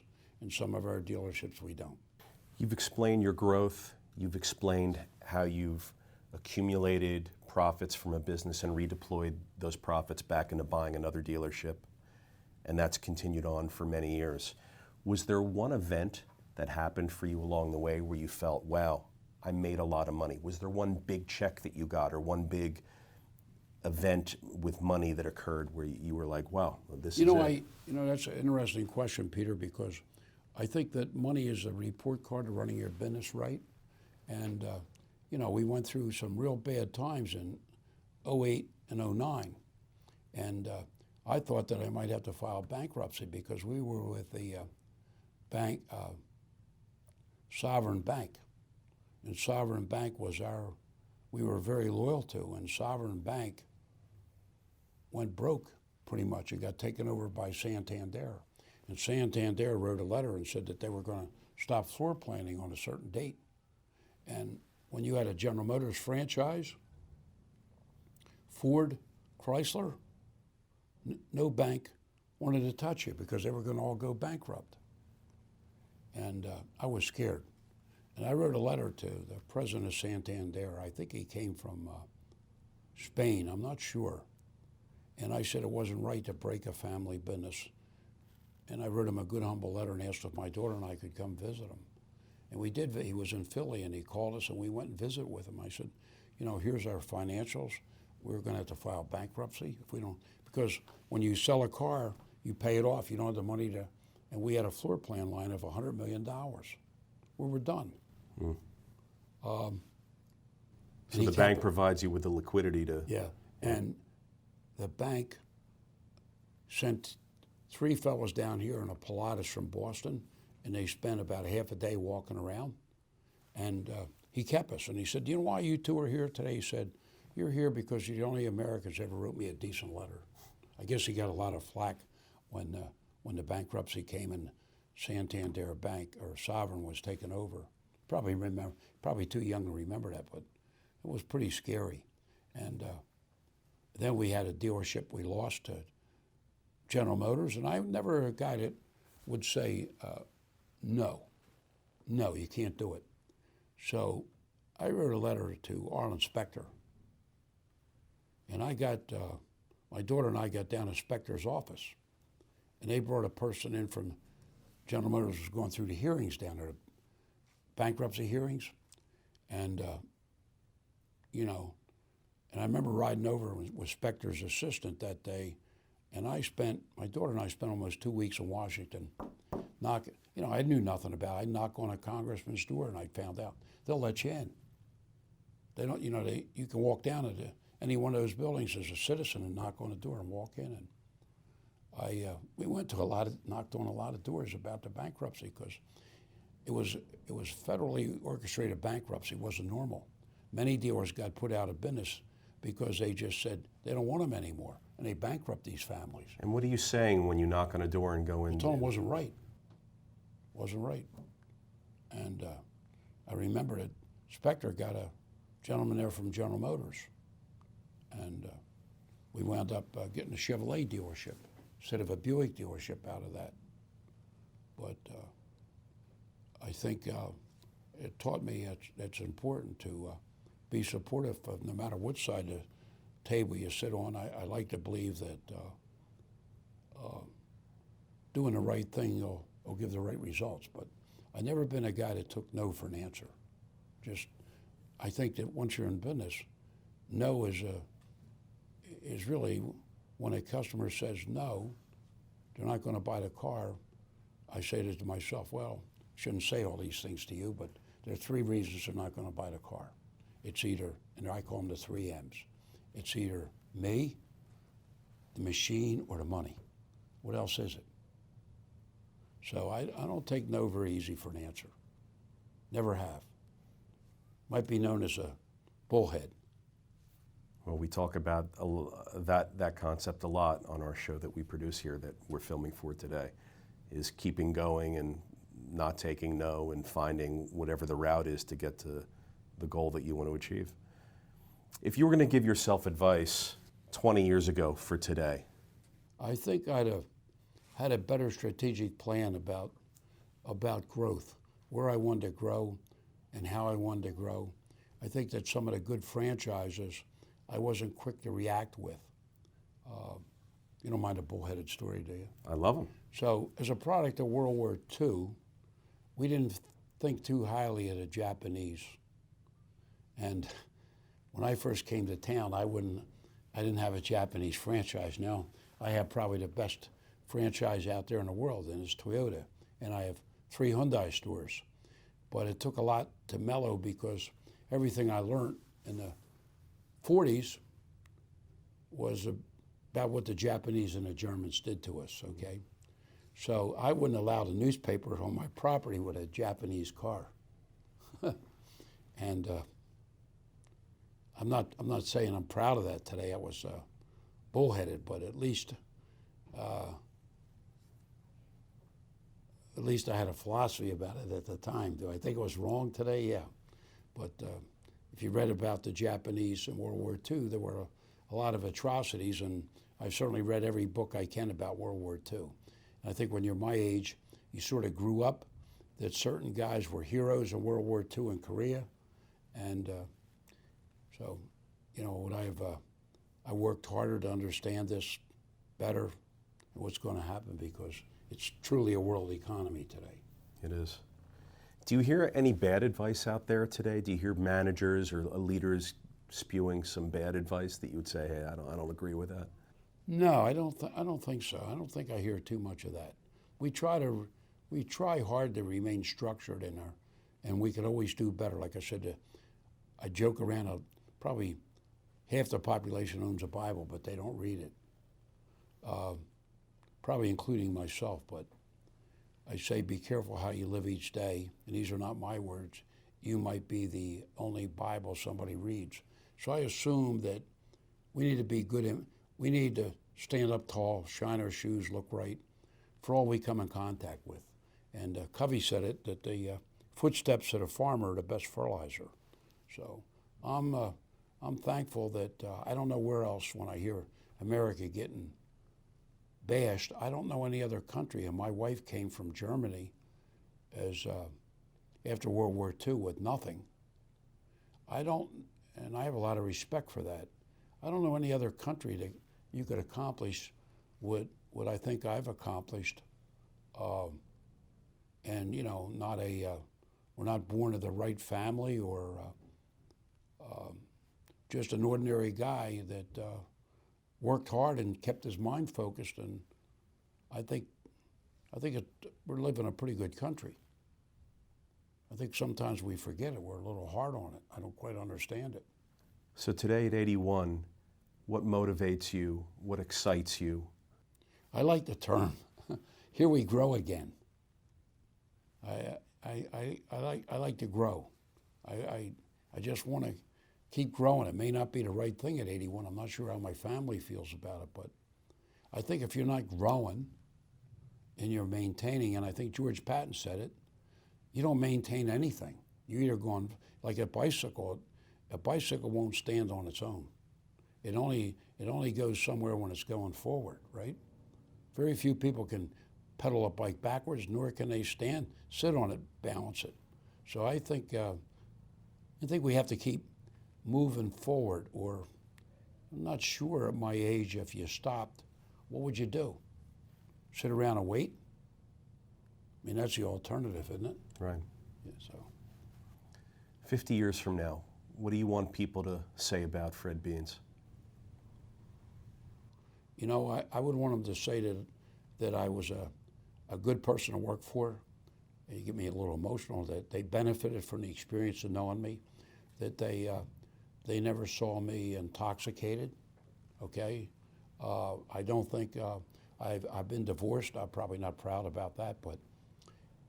In some of our dealerships, we don't. You've explained your growth. You've explained how you've accumulated profits from a business and redeployed those profits back into buying another dealership. And that's continued on for many years. Was there one event that happened for you along the way where you felt, wow, I made a lot of money? Was there one big check that you got, or one big event with money that occurred where you were like, wow, this is it? That's an interesting question, Peter, because I think that money is a report card to running your business right. And, we went through some real bad times in 08 and 09. And I thought that I might have to file bankruptcy, because we were with the bank, Sovereign Bank. And Sovereign Bank was we were very loyal to, and Sovereign Bank went broke pretty much. It got taken over by Santander. And Santander wrote a letter and said that they were going to stop floor planning on a certain date. And when you had a General Motors franchise, Ford, Chrysler, no bank wanted to touch you, because they were going to all go bankrupt. And I was scared. And I wrote a letter to the president of Santander. I think he came from Spain, I'm not sure. And I said it wasn't right to break a family business. And I wrote him a good, humble letter and asked if my daughter and I could come visit him. And we did. He was in Philly, and he called us, and we went and visited with him. I said, here's our financials. We're going to have to file bankruptcy if we don't, because when you sell a car, you pay it off. You don't have the money to, and we had a floor plan line of $100 million. We were done. So the bank provides you with the liquidity to... Yeah, and the bank sent 3 fellows down here in a Pilatus from Boston, and they spent about half a day walking around. And he kept us, and he said, do you know why you two are here today? He said, you're here because you're the only Americans ever wrote me a decent letter. I guess he got a lot of flack when the bankruptcy came and Santander Bank, or Sovereign, was taken over. Probably too young to remember that, but it was pretty scary. And then we had a dealership we lost to General Motors, and I'm never a guy that would say, no, you can't do it. So I wrote a letter to Arlen Specter, And I got, my daughter and I got down to Spector's office, and they brought a person in from General Motors was going through the hearings down there, the bankruptcy hearings, and you know, and I remember riding over with Spector's assistant that day, and my daughter and I spent almost 2 weeks in Washington. I knew nothing about it. I'd knock on a congressman's door and I found out they'll let you in. They don't, you can walk down to any one of those buildings as a citizen and knock on the door and walk in. And we went to knocked on a lot of doors about the bankruptcy because it was federally orchestrated bankruptcy. It wasn't normal. Many dealers got put out of business because they just said they don't want them anymore, and they bankrupt these families. And what are you saying when you knock on a door and go in? I told them it wasn't right. Wasn't right. And I remember that Spector got a gentleman there from General Motors, and we wound up getting a Chevrolet dealership instead of a Buick dealership out of that. But I think it taught me it's important to be supportive of no matter what side of the table you sit on. I like to believe that doing the right thing will give the right results. But I've never been a guy that took no for an answer. I think that once you're in business, no is really when a customer says no, they're not going to buy the car. I say to myself, well, I shouldn't say all these things to you, but there are 3 reasons they're not going to buy the car. It's either, and I call them the 3 M's. It's either me, the machine, or the money. What else is it? So I don't take no very easy for an answer. Never have. Might be known as a bullhead. Well, we talk about that concept a lot on our show that we produce here that we're filming for today, is keeping going and not taking no and finding whatever the route is to get to the goal that you want to achieve. If you were going to give yourself advice 20 years ago for today? I think I'd have had a better strategic plan about growth, where I wanted to grow and how I wanted to grow. I think that some of the good franchises I wasn't quick to react with. You don't mind a bullheaded story, do you? I love them. So as a product of World War II, we didn't think too highly of the Japanese. And when I first came to town, I didn't have a Japanese franchise. Now I have probably the best franchise out there in the world, and it's Toyota. And I have 3 Hyundai stores. But it took a lot to mellow because everything I learned in the 40s was about what the Japanese and the Germans did to us, okay? So I wouldn't allow the newspaper on my property with a Japanese car. And I'm not saying I'm proud of that today. I was bullheaded, but at least I had a philosophy about it at the time. Do I think it was wrong today? Yeah. But if you read about the Japanese in World War II, there were a lot of atrocities, and I've certainly read every book I can about World War II. And I think when you're my age, you sort of grew up that certain guys were heroes in World War II in Korea. And so, I worked harder to understand this better and what's going to happen because it's truly a world economy today. It is. Do you hear any bad advice out there today? Do you hear managers or leaders spewing some bad advice that you would say, hey, I don't agree with that? No, I don't think so. I don't think I hear too much of that. We try hard to remain structured and we can always do better. Like I said, I joke around. Probably half the population owns a Bible, but they don't read it. Probably including myself, but I say be careful how you live each day, and these are not my words. You might be the only Bible somebody reads. So I assume that we need to be good, we need to stand up tall, shine our shoes, look right for all we come in contact with. And Covey said it, that the footsteps of the farmer are the best fertilizer. So I'm thankful that I don't know where else when I hear America getting bashed. I don't know any other country, and my wife came from Germany as after World War II with nothing. And I have a lot of respect for that. I don't know any other country that you could accomplish what I think I've accomplished. And you know, we're not born to the right family or just an ordinary guy that worked hard and kept his mind focused. And I think we're living in a pretty good country. I think sometimes we forget it. We're a little hard on it. I don't quite understand it. So today at 81, what motivates you? What excites you? I like the term, here we grow again. I like to grow. I just want to keep growing. It may not be the right thing at 81. I'm not sure how my family feels about it, but I think if you're not growing and you're maintaining, and I think George Patton said it, you don't maintain anything. You're either going, like a bicycle won't stand on its own. It only goes somewhere when it's going forward, right? Very few people can pedal a bike backwards, nor can they sit on it, balance it. So I think we have to keep moving forward, or I'm not sure at my age if you stopped, what would you do? Sit around and wait? I mean, that's the alternative, isn't it? Right. Yeah, so. 50 years from now, what do you want people to say about Fred Beans? You know, I would want them to say that I was a good person to work for. You get me a little emotional, that they benefited from the experience of knowing me, that they never saw me intoxicated, okay? I don't think, I've been divorced. I'm probably not proud about that, but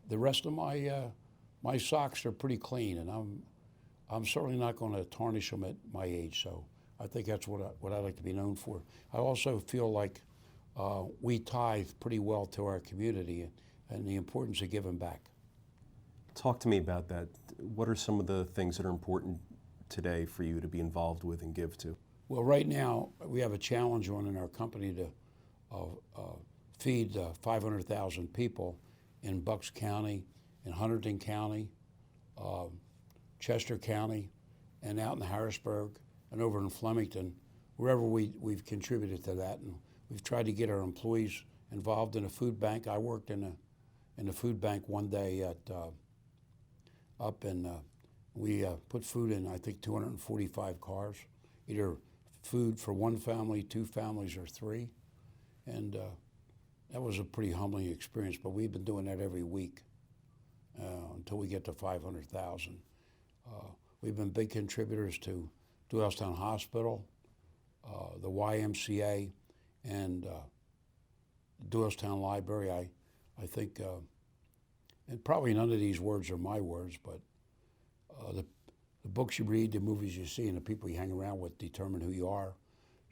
the rest of my socks are pretty clean, and I'm certainly not going to tarnish them at my age. So I think that's what I like to be known for. I also feel like we tithe pretty well to our community, and the importance of giving back. Talk to me about that. What are some of the things that are important today for you to be involved with and give to? Well, right now we have a challenge on in our company to feed 500,000 people in Bucks County, in Hunterdon County, Chester County, and out in Harrisburg, and over in Flemington, wherever we've contributed to that. And we've tried to get our employees involved in a food bank. I worked in a food bank one day we put food in, I think, 245 cars, either food for one family, two families, or three. And that was a pretty humbling experience, but we've been doing that every week until we get to 500,000. We've been big contributors to Doylestown Hospital, the YMCA, and Doylestown Library. I think, and probably none of these words are my words, but the books you read, the movies you see, and the people you hang around with determine who you are.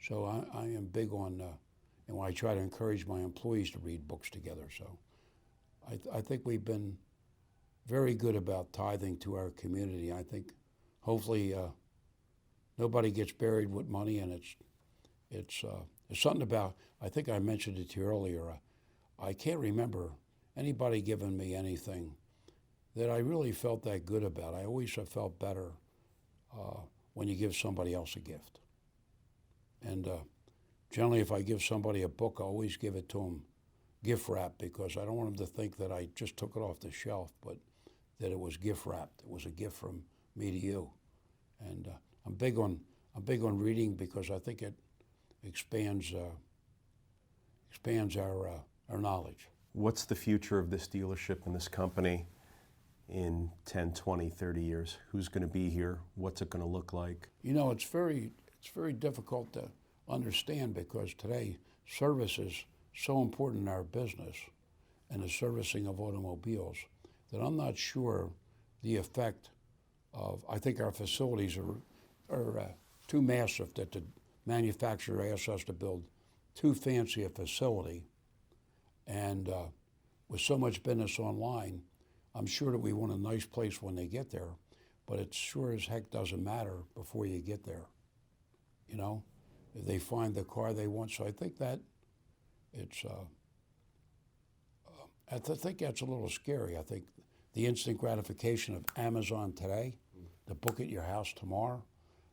So I am big on, and I try to encourage my employees to read books together. So I think we've been very good about tithing to our community. I think hopefully nobody gets buried with money, and it's something about, I think I mentioned it to you earlier, I can't remember anybody giving me anything that I really felt that good about. I always have felt better when you give somebody else a gift. And generally, if I give somebody a book, I always give it to them gift wrapped, because I don't want them to think that I just took it off the shelf, but that it was gift wrapped. It was a gift from me to you. And I'm big on reading, because I think it expands our knowledge. What's the future of this dealership and this company in 10, 20, 30 years? Who's going to be here? What's it going to look like? You know, it's very difficult to understand, because today service is so important in our business and the servicing of automobiles that I'm not sure the effect of, I think our facilities are too massive that the manufacturer asks us to build too fancy a facility. And with so much business online, I'm sure that we want a nice place when they get there, but it sure as heck doesn't matter before you get there. You know, if they find the car they want. So I think that it's, I think that's a little scary. I think the instant gratification of Amazon today, the book at your house tomorrow,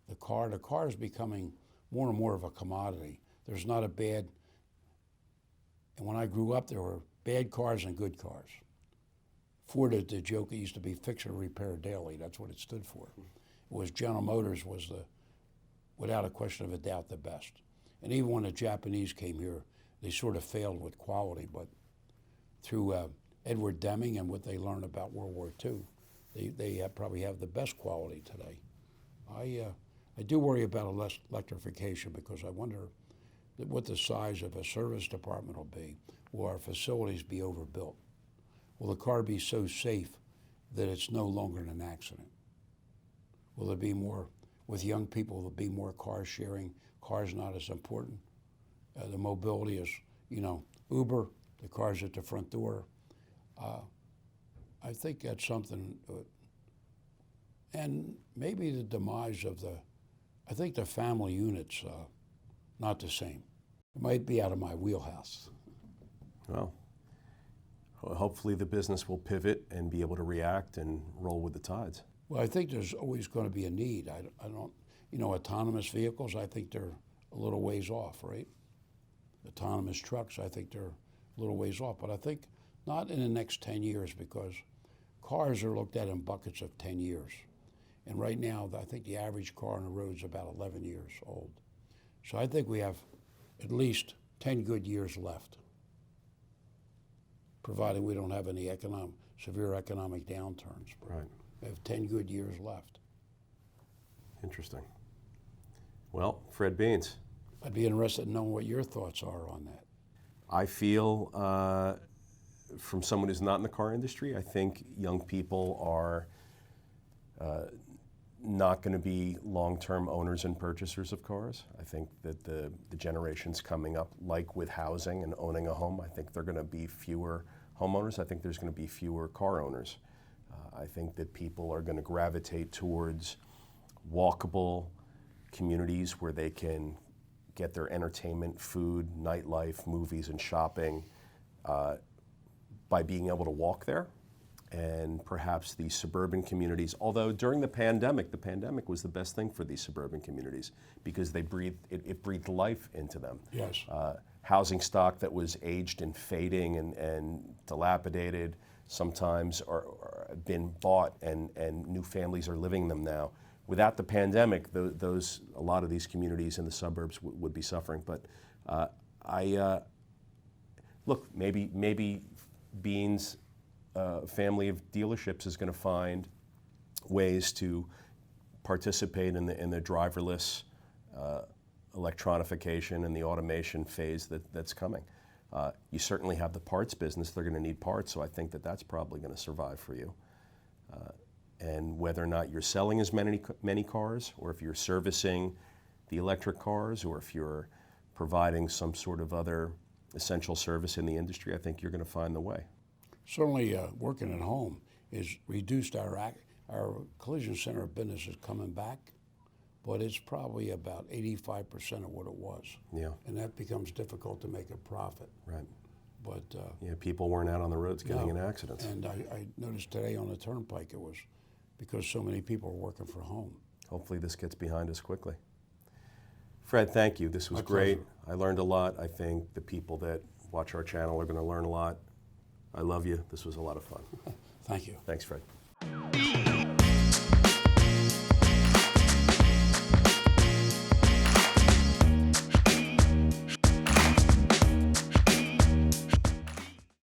the car is becoming more and more of a commodity. There's not a bad, and when I grew up, there were bad cars and good cars. Ford, the joke, it used to be fix or repair daily. That's what it stood for. It was General Motors was without a question of a doubt, the best. And even when the Japanese came here, they sort of failed with quality, but through Edward Deming and what they learned about World War II, they probably have the best quality today. I do worry about electrification because I wonder what the size of a service department will be. Will our facilities be overbuilt? Will the car be so safe that it's no longer an accident? Will there be more, with young people, will there be more car sharing, cars not as important? The mobility is, Uber, the car's at the front door. I think that's something, and maybe the demise of I think the family unit's not the same. It might be out of my wheelhouse. Well, hopefully the business will pivot and be able to react and roll with the tides. Well, I think there's always going to be a need. I don't, autonomous vehicles, I think they're a little ways off, right? Autonomous trucks, I think they're a little ways off. But I think not in the next 10 years because cars are looked at in buckets of 10 years. And right now, I think the average car on the road is about 11 years old. So I think we have at least 10 good years left, provided we don't have any severe economic downturns. Right. We have 10 good years left. Interesting. Well, Fred Beans. I'd be interested in knowing what your thoughts are on that. I feel, from someone who's not in the car industry, I think young people are not going to be long-term owners and purchasers of cars. I think that the generations coming up, like with housing and owning a home, I think they're going to be fewer homeowners. I think there's going to be fewer car owners. I think that people are going to gravitate towards walkable communities where they can get their entertainment, food, nightlife, movies, and shopping by being able to walk there. And perhaps these suburban communities, although during the pandemic was the best thing for these suburban communities because it breathed life into them. Yes. Housing stock that was aged and fading and dilapidated sometimes are been bought and new families are living in them now. Without the pandemic, a lot of these communities in the suburbs would be suffering. But look, maybe Bean's family of dealerships is going to find ways to participate in the driverless electronification and the automation phase that's coming. You certainly have the parts business. They're going to need parts, so I think that's probably going to survive for you. And whether or not you're selling as many cars, or if you're servicing the electric cars, or if you're providing some sort of other essential service in the industry, I think you're going to find the way. Certainly, working at home is reduced our collision center business is coming back, but it's probably about 85% of what it was. Yeah. And that becomes difficult to make a profit. Right. But people weren't out on the roads getting in accidents. And I noticed today on the turnpike it was because so many people are working from home. Hopefully this gets behind us quickly. Fred, thank you. This was My great. pleasure. I learned a lot. I think the people that watch our channel are going to learn a lot. I love you. This was a lot of fun. Thank you. Thanks, Fred.